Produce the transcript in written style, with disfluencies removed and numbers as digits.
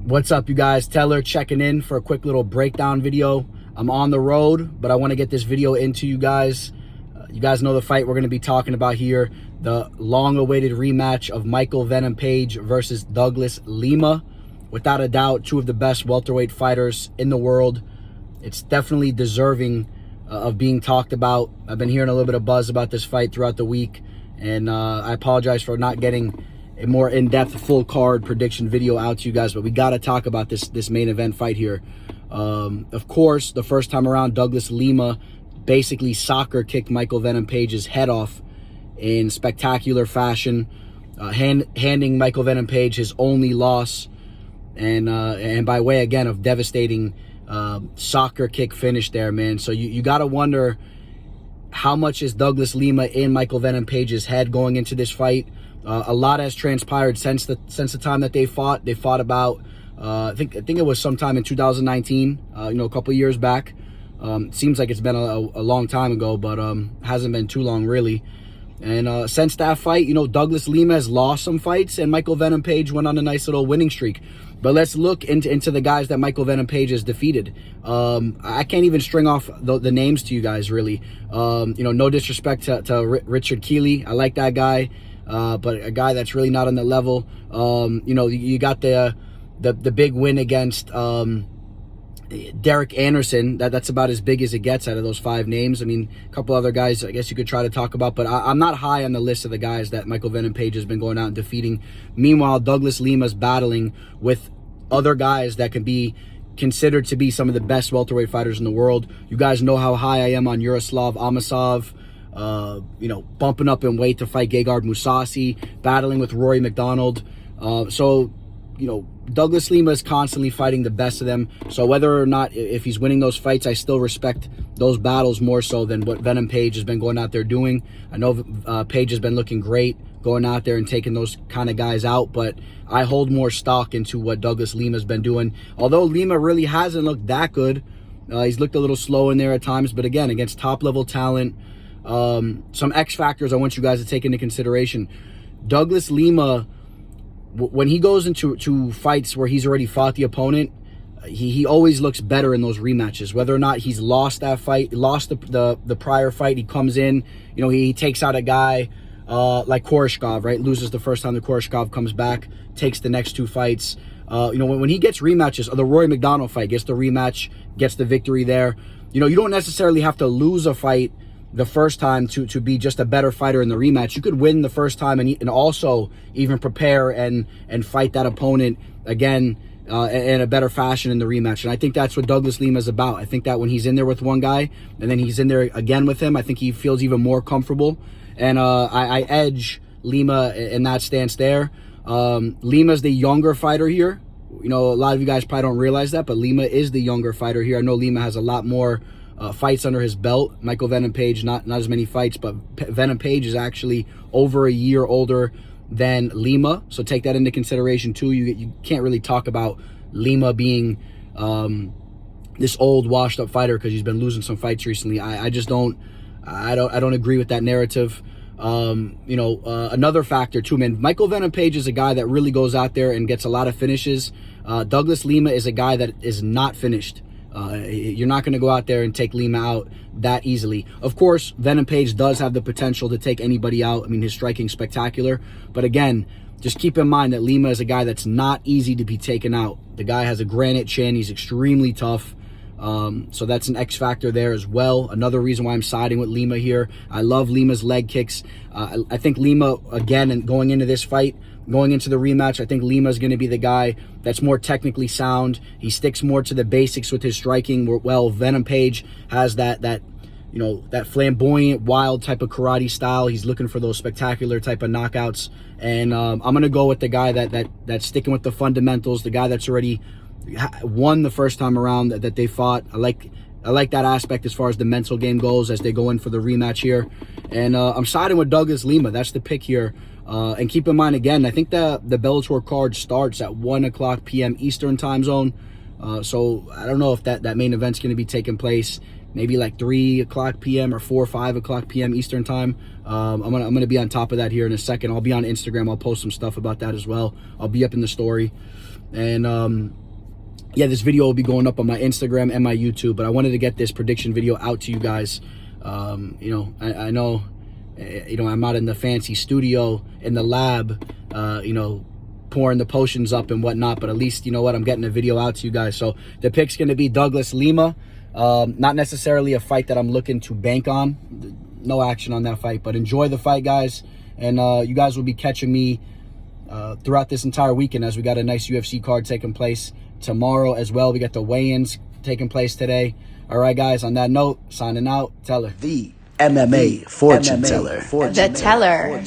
What's up, you guys? Teller checking in for a quick little breakdown video. I'm on the road, but I want to get this video into you guys. You guys know the fight we're going to be talking about here, the long-awaited rematch of Michael Venom Page versus Douglas Lima. Without a doubt, two of the best welterweight fighters in the world. It's definitely deserving of being talked about. I've been hearing a little bit of buzz about this fight throughout the week, and I apologize for not getting a more in-depth full card prediction video out to you guys, but we got to talk about this main event fight here. Of course, the first time around, Douglas Lima basically soccer kicked Michael Venom Page's head off in spectacular fashion, handing Michael Venom Page his only loss, and by way again of devastating soccer kick finish there, man. So you got to wonder, how much is Douglas Lima in Michael Venom Page's head going into this fight? A lot has transpired since the time that they fought. They fought about I think it was sometime in 2019, a couple years back. Seems like it's been a long time ago, but hasn't been too long really. And since that fight, Douglas Lima has lost some fights, and Michael Venom Page went on a nice little winning streak. But let's look into the guys that Michael Venom Page has defeated. I can't even string off the names to you guys, really. No disrespect to Richard Keeley. I like that guy, but a guy that's really not on the level. You got the big win against Derek Anderson. That's about as big as it gets out of those five names. I mean, a couple other guys I guess you could try to talk about, but I'm not high on the list of the guys that Michael Venom Page has been going out and defeating. Meanwhile, Douglas Lima's battling with other guys that can be considered to be some of the best welterweight fighters in the world. You guys know how high I am on Yaroslav Amosov, bumping up in weight to fight Gegard Mousasi, battling with Rory McDonald. Douglas Lima is constantly fighting the best of them. So whether or not if he's winning those fights, I still respect those battles more so than what Venom Page has been going out there doing. I know Page has been looking great going out there and taking those kind of guys out, but I hold more stock into what Douglas Lima's been doing. Although Lima really hasn't looked that good. He's looked a little slow in there at times, but again, against top-level talent, some X factors I want you guys to take into consideration. Douglas Lima, when he goes into fights where he's already fought the opponent, he always looks better in those rematches. Whether or not he's lost that fight, lost the prior fight, he comes in, he takes out a guy like Koreshkov, right? Loses the first time, the Koreshkov comes back, takes the next two fights. When he gets rematches, or the Rory McDonald fight, gets the rematch, gets the victory there. You don't necessarily have to lose a fight the first time to be just a better fighter in the rematch. You could win the first time and also even prepare and fight that opponent again in a better fashion in the rematch. And I think that's what Douglas Lima is about. I think that when he's in there with one guy and then he's in there again with him, I think he feels even more comfortable. And I edge Lima in that stance there. Lima's the younger fighter here. A lot of you guys probably don't realize that, but Lima is the younger fighter here. I know Lima has a lot more fights under his belt. Michael Venom Page, not as many fights, but Venom Page is actually over a year older than Lima. So take that into consideration too. You can't really talk about Lima being this old, washed up fighter because he's been losing some fights recently. I just don't agree with that narrative. Another factor too, man, Michael Venom Page is a guy that really goes out there and gets a lot of finishes. Douglas Lima is a guy that is not finished. You're not going to go out there and take Lima out that easily. Of course, Venom Page does have the potential to take anybody out. I mean, his striking's spectacular. But again, just keep in mind that Lima is a guy that's not easy to be taken out. The guy has a granite chin. He's extremely tough. So that's an X factor there as well. Another reason why I'm siding with Lima here. I love Lima's leg kicks. I think Lima, again, and going into this fight, going into the rematch, I think Lima's going to be the guy that's more technically sound. He sticks more to the basics with his striking. Well, Venom Page has that flamboyant, wild type of karate style. He's looking for those spectacular type of knockouts. And I'm going to go with the guy that's sticking with the fundamentals, the guy that's already won the first time around that they fought. I like that aspect as far as the mental game goes as they go in for the rematch here. And I'm siding with Douglas Lima. That's the pick here. And keep in mind, again, I think the Bellator card starts at 1:00 p.m. Eastern time zone. So I don't know if that main event's going to be taking place maybe like 3 o'clock p.m. or 4 or 5 o'clock p.m. Eastern time. I'm gonna be on top of that here in a second. I'll be on Instagram. I'll post some stuff about that as well. I'll be up in the story. And yeah, this video will be going up on my Instagram and my YouTube, but I wanted to get this prediction video out to you guys. You know, I know, you know, I'm not in the fancy studio in the lab, you know, pouring the potions up and whatnot, but at least, you know what, I'm getting a video out to you guys. So the pick's going to be Douglas Lima. Not necessarily a fight that I'm looking to bank on. No action on that fight, but enjoy the fight, guys. And you guys will be catching me throughout this entire weekend, as we got a nice UFC card taking place tomorrow as well. We got the weigh-ins taking place today. All right, guys, on that note, signing out. Teller. The MMA fortune teller. The teller.